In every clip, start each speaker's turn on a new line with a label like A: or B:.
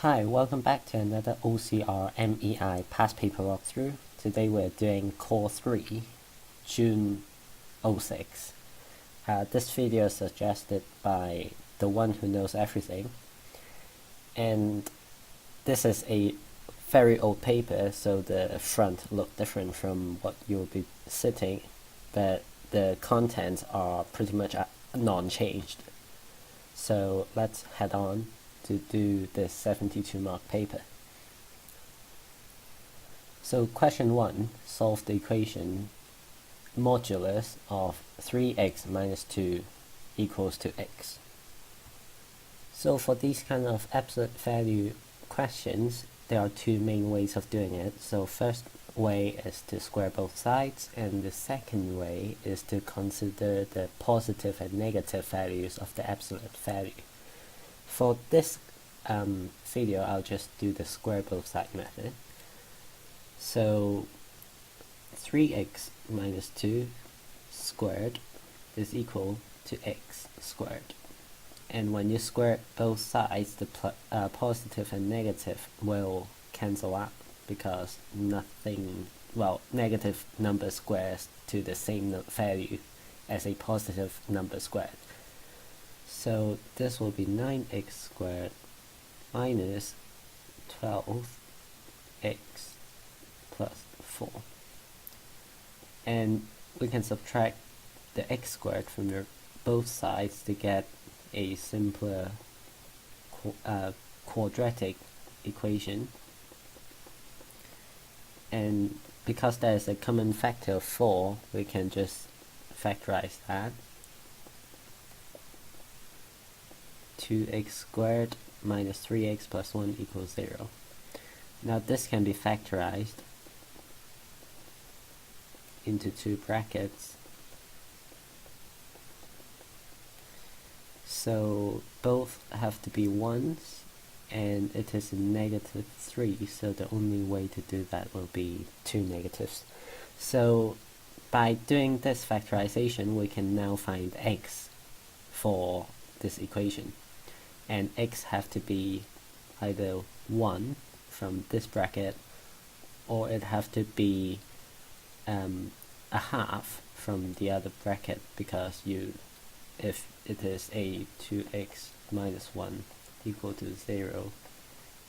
A: Hi, welcome back to another OCR MEI past paper walkthrough. Today we're doing Core 3, June 06. This video is suggested by the one who knows everything. And this is a very old paper, so the front look different from what you'll be sitting, but the contents are pretty much non-changed. So let's head on to do this 72 mark paper. So question 1, solve the equation modulus of 3x minus 2 equals to x. So for these kind of absolute value questions, there are two main ways of doing it. So first way is to square both sides, and the second way is to consider the positive and negative values of the absolute value. For this video, I'll just do the square both side method. So 3x minus 2 squared is equal to x squared. And when you square both sides, the positive and negative will cancel out because negative number squares to the same value as a positive number squared. So this will be 9x squared minus 12x plus 4. And we can subtract the x squared from both sides to get a simpler quadratic equation. And because there is a common factor of 4, we can just factorize that. 2x squared minus 3x plus 1 equals 0. Now this can be factorized into two brackets. So both have to be 1s, and it is a negative 3, so the only way to do that will be two negatives. So by doing this factorization, we can now find x for this equation. And x have to be either 1 from this bracket, or it have to be a half from the other bracket, because if it is a 2x minus 1 equal to 0,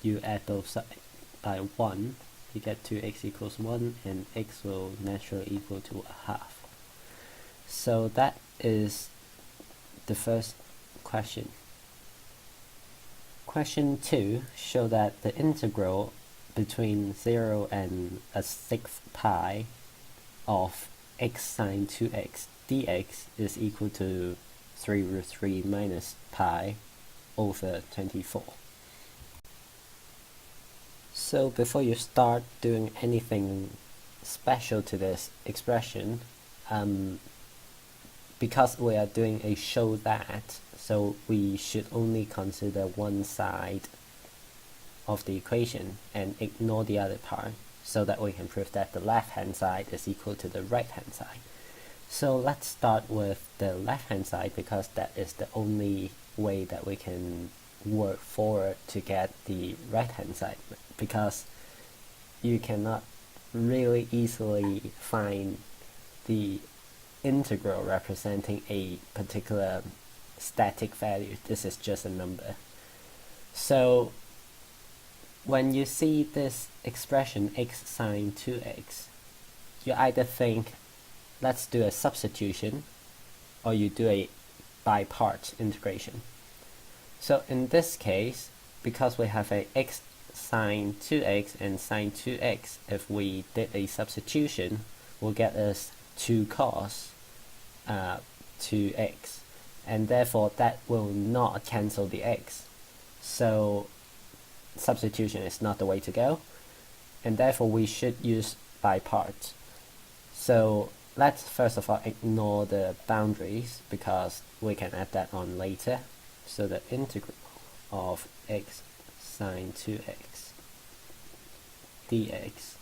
A: you add both sides by 1, you get 2x equals 1, and x will naturally equal to a half. So that is the first question. Question 2, show that the integral between 0 and a 6th pi of x sine 2x dx is equal to 3 root 3 minus pi over 24. So before you start doing anything special to this expression, because we are doing a show that, so we should only consider one side of the equation and ignore the other part, so that we can prove that the left hand side is equal to the right hand side. So let's start with the left hand side, because that is the only way that we can work forward to get the right hand side, because you cannot really easily find the integral representing a particular static value. This is just a number. So when you see this expression x sine 2x, you either think let's do a substitution, or you do a by parts integration. So in this case, because we have a x sine 2x and sine 2x, if we did a substitution, will get us 2 cos 2x, and therefore that will not cancel the x. So substitution is not the way to go, and therefore we should use by parts. So let's first of all ignore the boundaries, because we can add that on later. So the integral of x sine 2x dx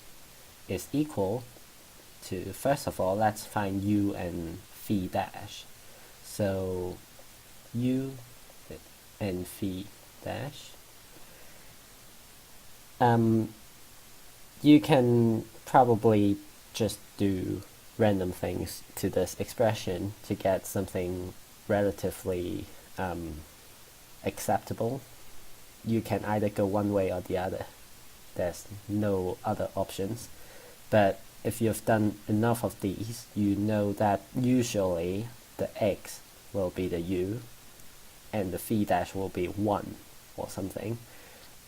A: is equal to, first of all, let's find u and phi dash. So u and phi dash You can probably just do random things to this expression to get something relatively acceptable. You can either go one way or the other. There's no other options. But if you've done enough of these, you know that usually the x will be the u and the phi dash will be 1 or something.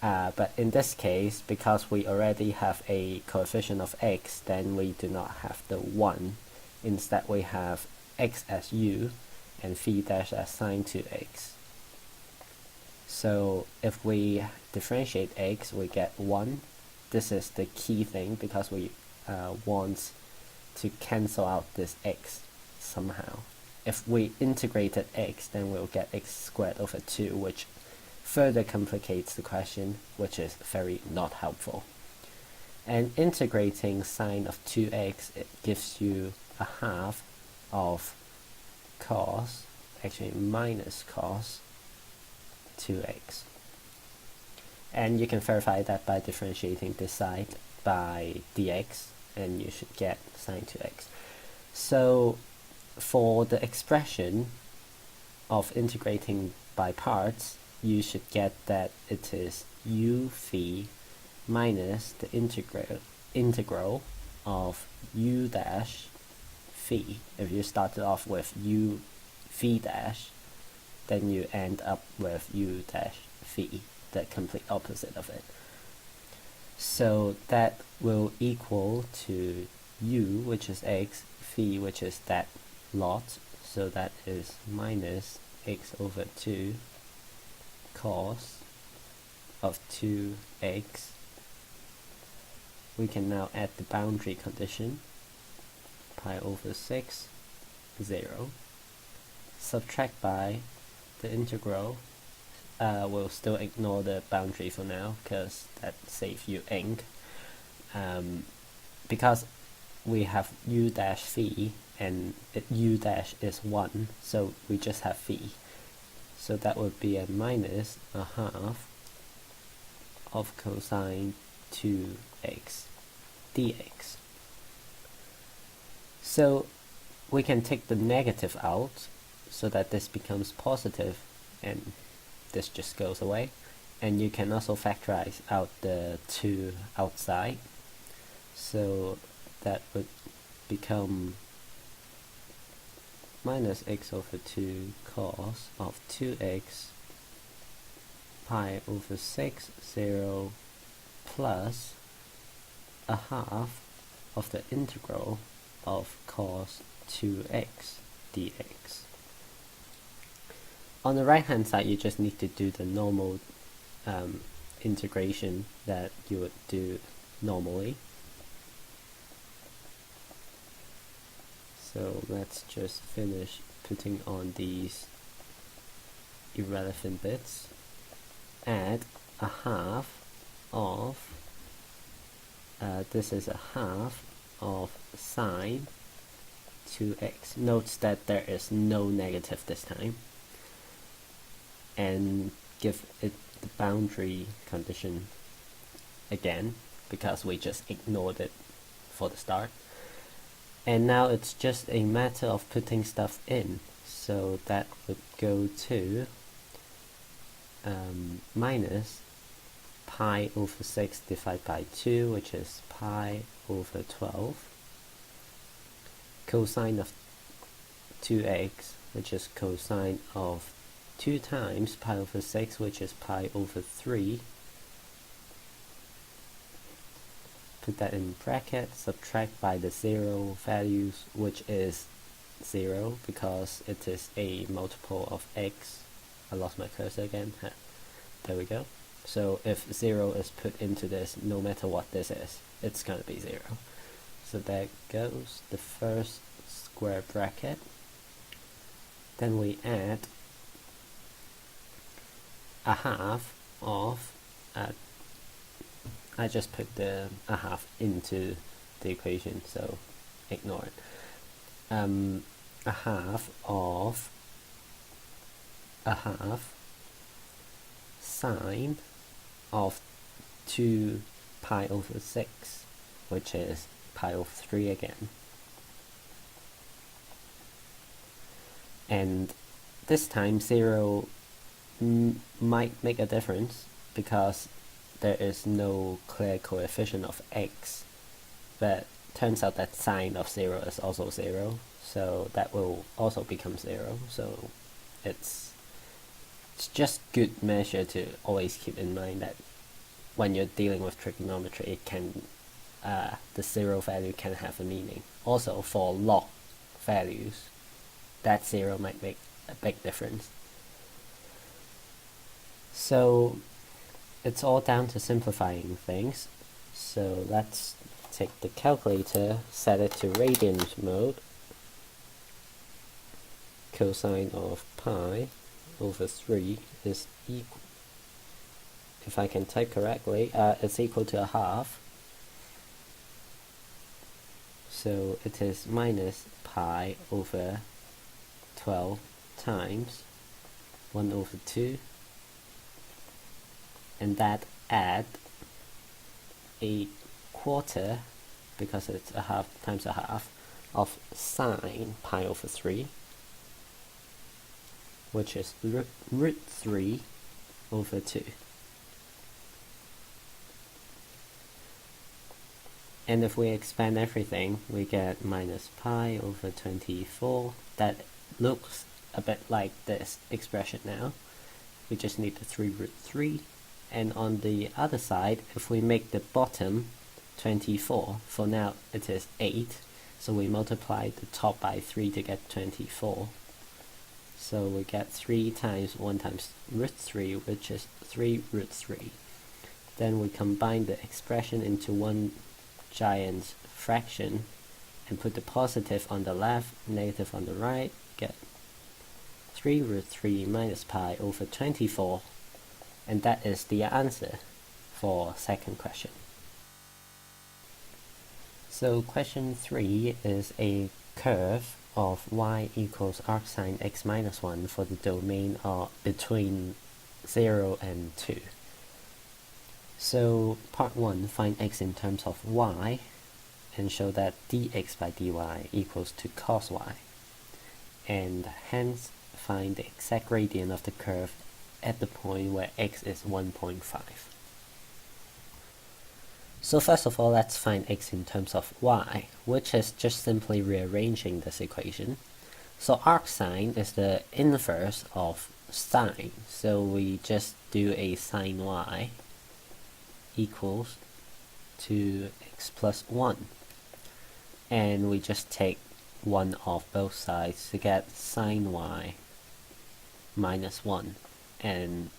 A: But in this case, because we already have a coefficient of x, then we do not have the 1. Instead, we have x as u and phi dash as sine 2x. So if we differentiate x, we get 1. This is the key thing because we want to cancel out this x somehow. If we integrated x, then we'll get x squared over 2, which further complicates the question, which is very not helpful. And integrating sine of 2x, it gives you a half of cos, actually minus cos 2x. And you can verify that by differentiating this side by dx, and you should get sine 2x. So for the expression of integrating by parts, you should get that it is u phi minus the integral of u dash phi. If you started off with u phi dash, then you end up with u dash phi, the complete opposite of it. So that will equal to u, which is x, phi, which is that lot, so that is minus x over 2 cos of 2x. We can now add the boundary condition, pi over 6, 0. Subtract by the integral. We'll still ignore the boundary for now because that saves you ink. Because we have u dash phi and u dash is 1, so we just have phi. So that would be a minus a half of cosine 2x dx. So we can take the negative out so that this becomes positive and this just goes away. And you can also factorize out the 2 outside. So that would become minus x over 2 cos of 2x pi over 6, 0 plus a half of the integral of cos 2x dx. On the right hand side, you just need to do the normal integration that you would do normally. So let's just finish putting on these irrelevant bits. Add a half of, this is a half of sine 2x. Note that there is no negative this time. And give it the boundary condition again, because we just ignored it for the start. And now it's just a matter of putting stuff in. So that would go to minus pi over 6 divided by 2, which is pi over 12. Cosine of 2x, which is cosine of 2 times pi over 6, which is pi over 3. Put that in bracket, subtract by the 0 values, which is 0 because it is a multiple of x. I lost my cursor again. There we go. So if 0 is put into this, no matter what this is, it's going to be 0. So there goes the first square bracket. Then we add a half of, I just put the a half into the equation, so ignore it. A half of a half sine of 2 pi over 6, which is pi over 3 again. And this time 0 might make a difference because there is no clear coefficient of x, but turns out that sine of 0 is also 0, so that will also become 0. So it's just good measure to always keep in mind that when you're dealing with trigonometry, it can the 0 value can have a meaning. Also for log values, that 0 might make a big difference. So it's all down to simplifying things. So let's take the calculator, set it to radians mode. Cosine of pi over 3 is equal, if I can type correctly, it's equal to a half. So it is minus pi over 12 times 1 over 2, and that add a quarter, because it's a half times a half, of sine pi over 3, which is root 3 over 2. And if we expand everything, we get minus pi over 24. That looks a bit like this expression now. We just need the 3 root 3. And on the other side, if we make the bottom 24, for now it is 8, so we multiply the top by 3 to get 24. So we get 3 times 1 times root 3, which is 3 root 3. Then we combine the expression into one giant fraction and put the positive on the left, negative on the right, get 3 root 3 minus pi over 24. And that is the answer for second question. So question 3 is a curve of y equals arcsine x minus 1 for the domain between 0 and 2. So part 1, find x in terms of y and show that dx by dy equals to cos y, and hence find the exact gradient of the curve at the point where x is 1.5. So first of all, let's find x in terms of y, which is just simply rearranging this equation. So arcsine is the inverse of sine, so we just do a sine y equals to x plus 1, and we just take 1 off both sides to get sine y minus 1, and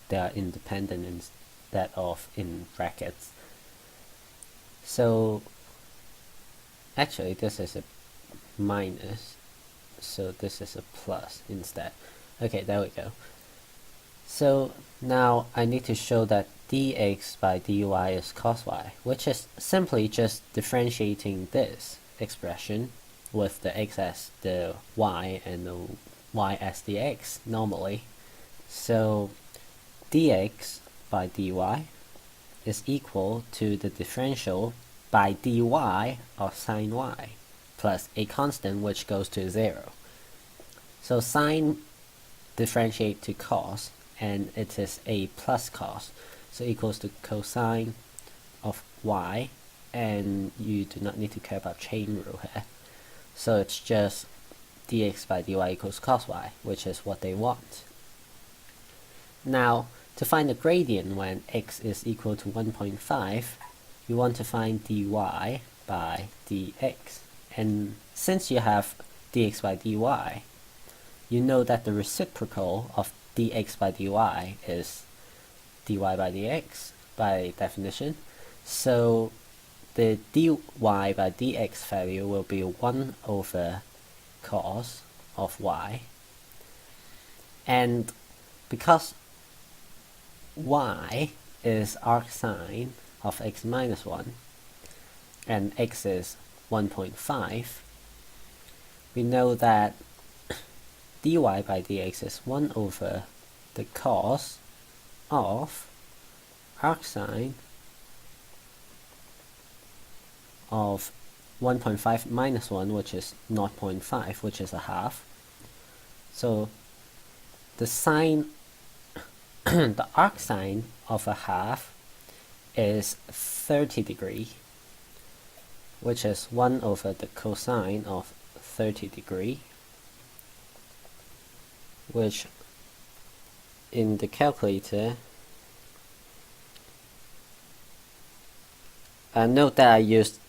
A: they are independent instead of in brackets. So actually this is a minus, so this is a plus instead. Okay, there we go. So now I need to show that dx by dy is cos y, which is simply just differentiating this expression with the x as the y and the y as the x normally. So dx by dy is equal to the differential by dy of sine y plus a constant which goes to 0. So sine differentiate to cos, and it is a plus cos, so equals to cosine of y, and you do not need to care about chain rule here. So it's just dx by dy equals cos y, which is what they want. Now, to find the gradient when x is equal to 1.5, you want to find dy by dx. And since you have dx by dy, you know that the reciprocal of dx by dy is dy by dx by definition. So the dy by dx value will be 1 over cos of y. And because y is arcsine of x minus 1 and x is 1.5, we know that dy by dx is 1 over the cos of arcsine of 1.5 minus 1, which is 0.5, which is a half. So the sine, the arcsine of a half is 30 degrees, which is 1 over the cosine of 30 degrees, which in the calculator, note that I used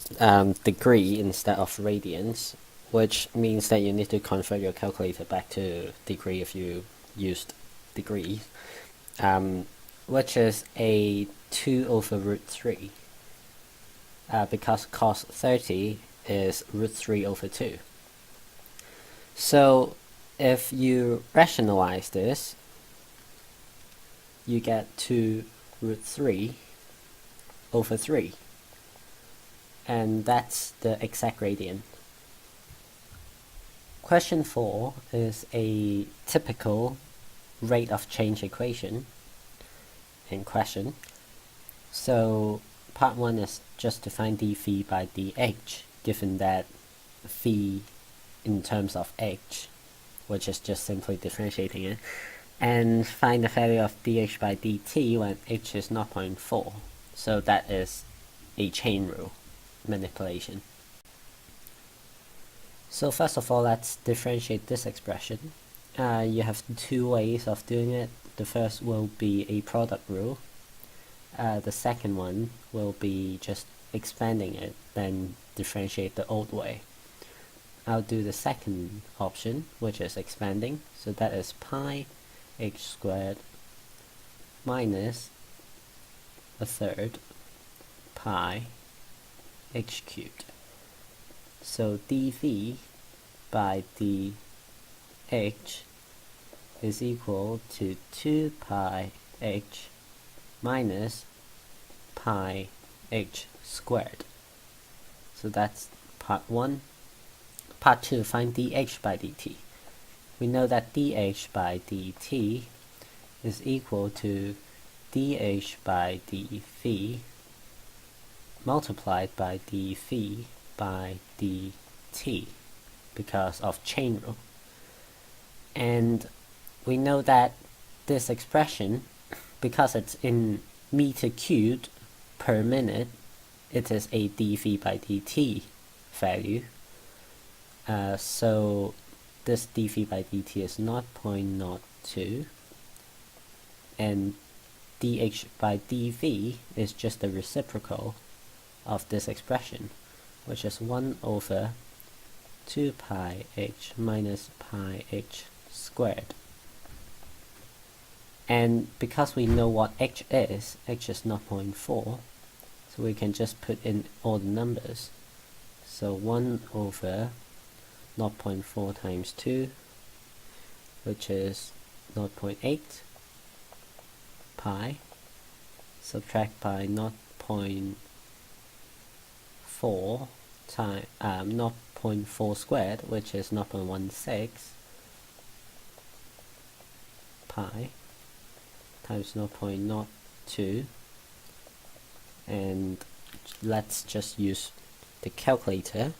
A: degree instead of radians, which means that you need to convert your calculator back to degree if you used degrees, which is a 2 over root 3, because cos 30 is root 3 over 2. So if you rationalize this, you get 2 root 3 over 3, and that's the exact gradient. Question 4 is a typical rate of change equation in question. So part 1 is just to find dv by dh, given that phi in terms of h, which is just simply differentiating it, and find the value of dh by dt when h is 0.4. So that is a chain rule manipulation. So first of all, let's differentiate this expression. You have two ways of doing it. The first will be a product rule. The second one will be just expanding it, then differentiate the old way. I'll do the second option, which is expanding. So that is pi h squared minus a third pi h cubed. So dv by dh is equal to 2 pi h minus pi h squared. So that's part 1. Part 2, find dh by dt. We know that dh by dt is equal to dh by dv multiplied by dv by dt because of chain rule. And we know that this expression, because it's in meter cubed per minute, it is a dv by dt value. So this dv by dt is 0.02, and dh by dv is just the reciprocal of this expression, which is 1 over 2 pi h minus pi h squared. And because we know what h is 0.4, so we can just put in all the numbers. So 1 over 0.4 times 2, which is 0.8 pi, subtract by 0.4 times 0.4 squared, which is 0.16 pi, times 0.02, and let's just use the calculator,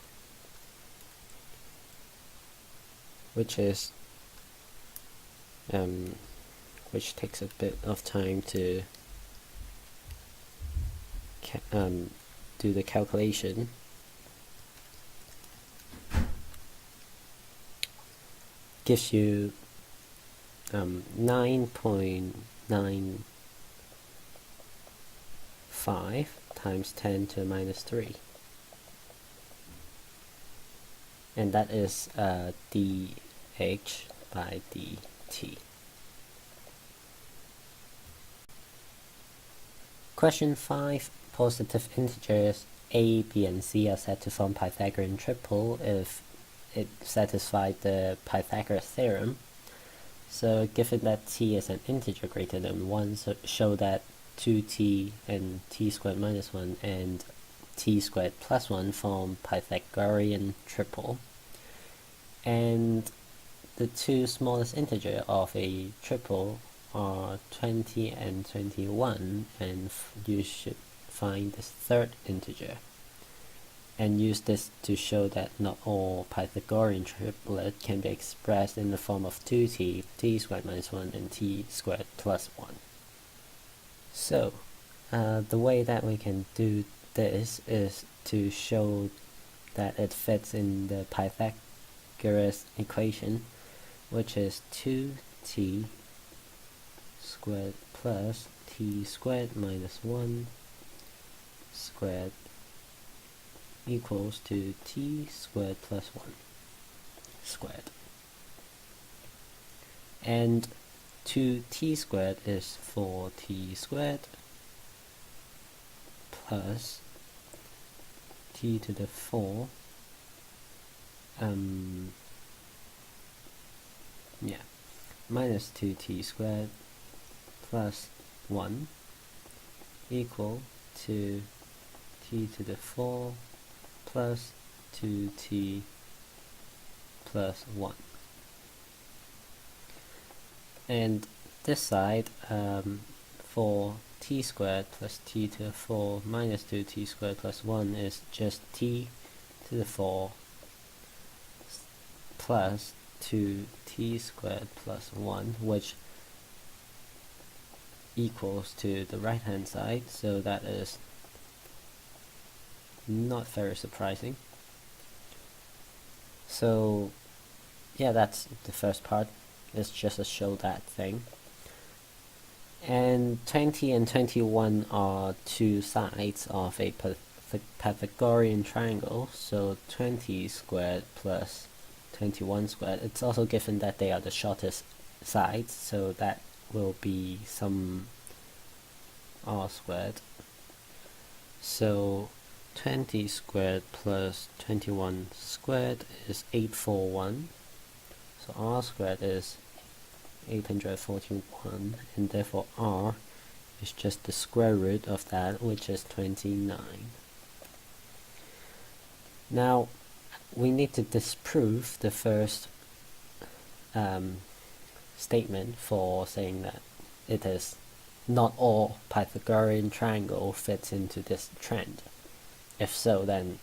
A: which is which takes a bit of time to do the calculation. Gives you 9.95 times 10 to the minus 3, and that is dh by dt. Question 5. Positive integers a, b, and c are said to form Pythagorean triple if it satisfies the Pythagoras theorem. So given that t is an integer greater than 1, so show that 2t and t squared minus 1 and t squared plus 1 form Pythagorean triple. And the two smallest integers of a triple are 20 and 21, and you should find the third integer and use this to show that not all Pythagorean triplet can be expressed in the form of 2t, t squared minus 1, and t squared plus 1. So the way that we can do this is to show that it fits in the Pythagoras equation, which is 2t squared plus t squared minus 1 squared equals to t squared plus 1 squared. And 2t squared is 4t squared plus t to the 4 minus 2t squared plus 1 equal to t to the 4 plus 2t plus 1. And this side, for t squared plus t to the 4 minus 2t squared plus 1 is just t to the 4 plus 2t squared plus 1, which equals to the right hand side, so that is not very surprising. So yeah, that's the first part. It's just to show that thing. And 20 and 21 are two sides of a Pythagorean triangle, so 20 squared plus 21 squared. It's also given that they are the shortest sides, so that will be some r squared. So 20 squared plus 21 squared is 841. So r squared is 841, and therefore r is just the square root of that, which is 29. Now we need to disprove the first statement for saying that it is not all Pythagorean triangle fits into this trend. If so, then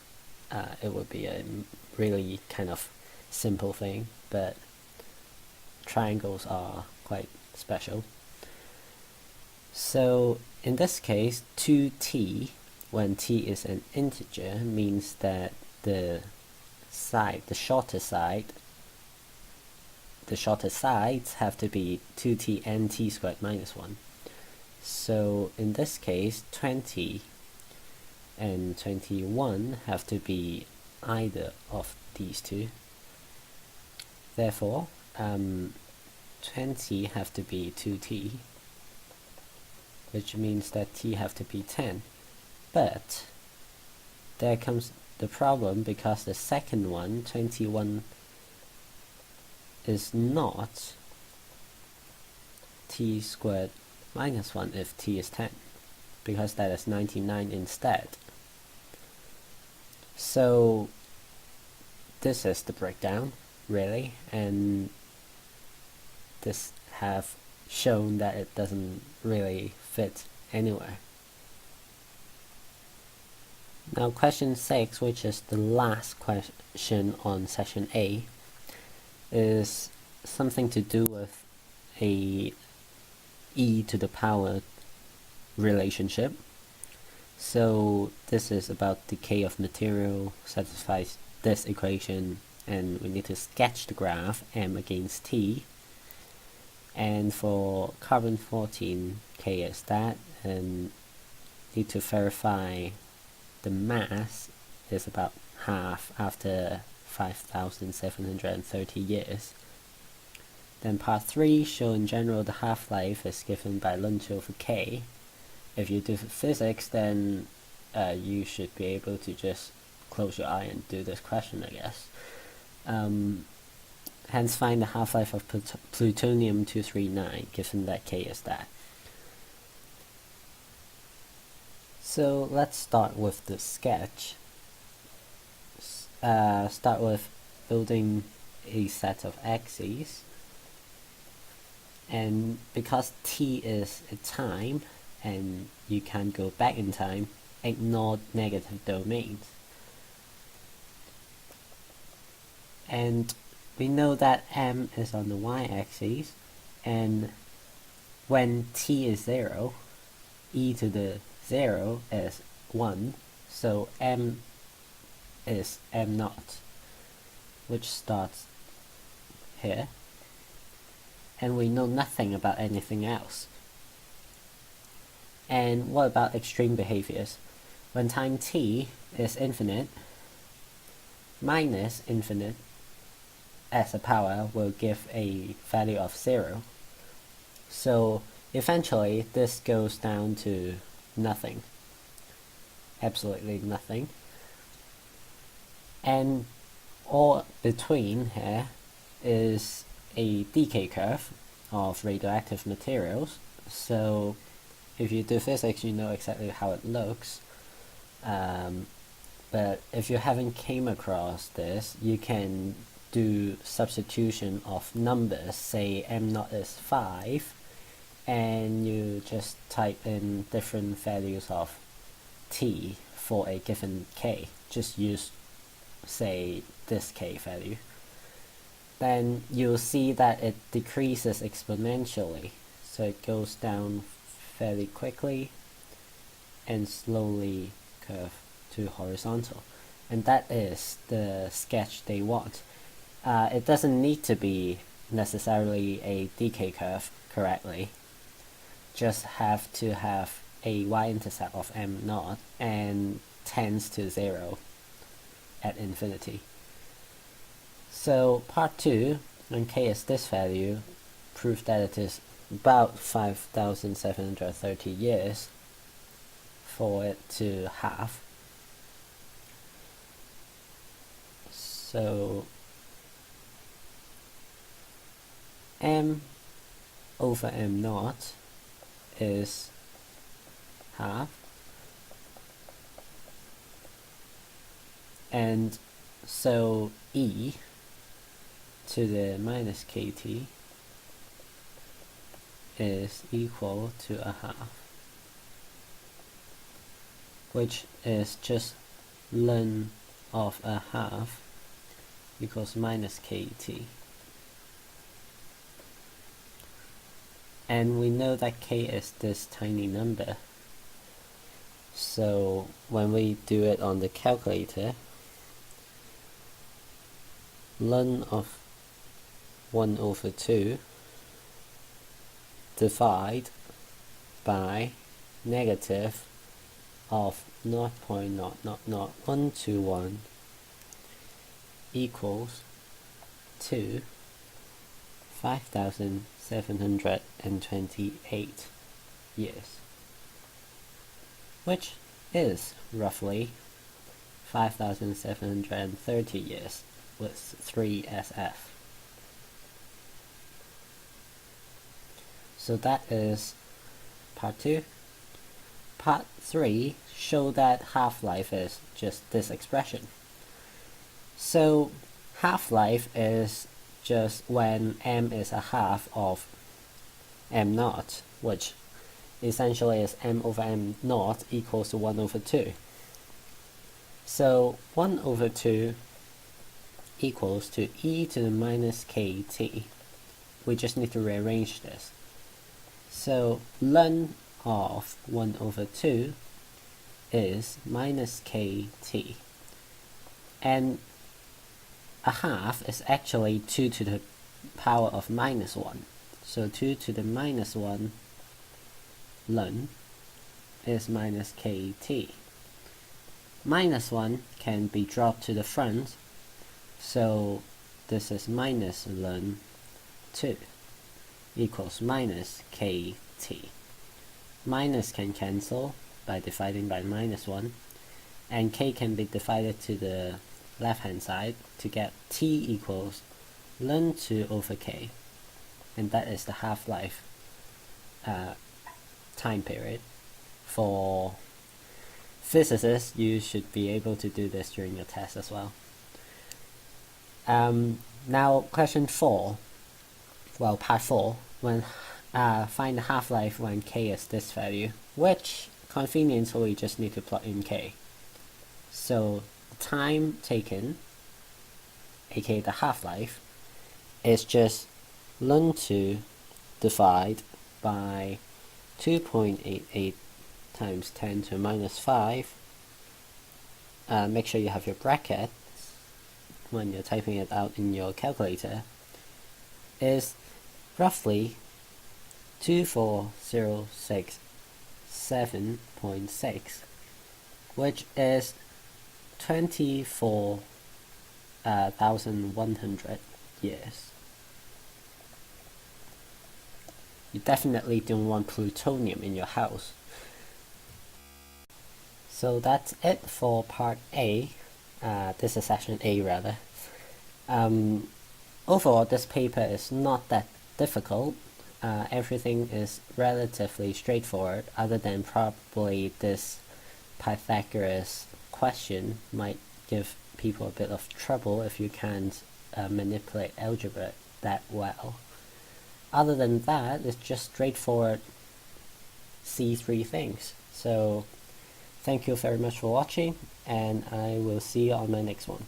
A: it would be a really kind of simple thing, but triangles are quite special. So in this case, 2t, when t is an integer, means that the shortest sides have to be 2t and t squared minus 1. So in this case, 20 and 21 have to be either of these two. Therefore, 20 have to be 2t, which means that t have to be 10. But there comes the problem, because the second one, 21, is not t squared minus 1 if t is 10, because that is 99 instead. So this is the breakdown, really, and this have shown that it doesn't really fit anywhere. Now question 6, which is the last question on session A, is something to do with a e to the power relationship. So this is about decay of material, satisfies this equation, and we need to sketch the graph m against t. And for carbon 14, k is that, and need to verify the mass is about half after 5,730 years. Then part 3, show in general the half-life is given by Lund's for k. If you do physics, then you should be able to just close your eye and do this question, I guess. Hence find the half-life of plutonium-239, given that k is that. So let's start with the sketch. Start with building a set of axes. And because t is a time and you can't go back in time, ignore negative domains. And we know that m is on the y-axis, and when t is 0, e to the 0 is 1, so m is m0, which starts here, and we know nothing about anything else. And what about extreme behaviors? When time t is infinite, minus infinite as a power will give a value of 0. So eventually this goes down to nothing, absolutely nothing. And all between here is a decay curve of radioactive materials. So if you do physics, you know exactly how it looks. But if you haven't came across this, you can do substitution of numbers. Say m0 is 5, and you just type in different values of t for a given k. Just use, say, this k value. Then you'll see that it decreases exponentially. So it goes down fairly quickly and slowly curve to horizontal. And that is the sketch they want. It doesn't need to be necessarily a decay curve correctly. Just have to have a y-intercept of m0 and tends to 0 at infinity. So part 2, when k is this value, prove that it is about 5,730 years for it to halve. So m over m0 is half, and so e to the minus kt is equal to a half, which is just ln of a half equals minus kt. And we know that k is this tiny number, so when we do it on the calculator, ln of 1 over 2 divide by negative of 0.0000121 equals to 5,728 years, which is roughly 5,730 years with 3 SF. So that is part 2. Part 3 show that half-life is just this expression. So half-life is just when m is a half of m0, which essentially is m over m0 equals to 1 over 2. So 1 over 2 equals to e to the minus kt. We just need to rearrange this. So ln of 1 over 2 is minus kt. And a half is actually 2 to the power of minus 1. So 2 to the minus 1 ln is minus kt. Minus 1 can be dropped to the front, so this is minus ln 2 equals minus kt. Minus can cancel by dividing by minus 1, and k can be divided to the left hand side to get t equals ln 2 over k, and that is the half-life time period. For physicists, you should be able to do this during your test as well. Now question 4, well, part 4, find the half-life when k is this value, which conveniently we just need to plug in k. So the time taken, aka the half-life, is just ln 2 divided by 2.88 times 10 to the minus 5. Make sure you have your brackets when you're typing it out in your calculator, is roughly 24067.6, which is 24,100 years. You definitely don't want plutonium in your house. So that's it for part A. This is section A rather. Overall, this paper is not that difficult. Everything is relatively straightforward, other than probably this Pythagorean question might give people a bit of trouble if you can't manipulate algebra that well. Other than that, it's just straightforward C3 things. So thank you very much for watching, and I will see you on my next one.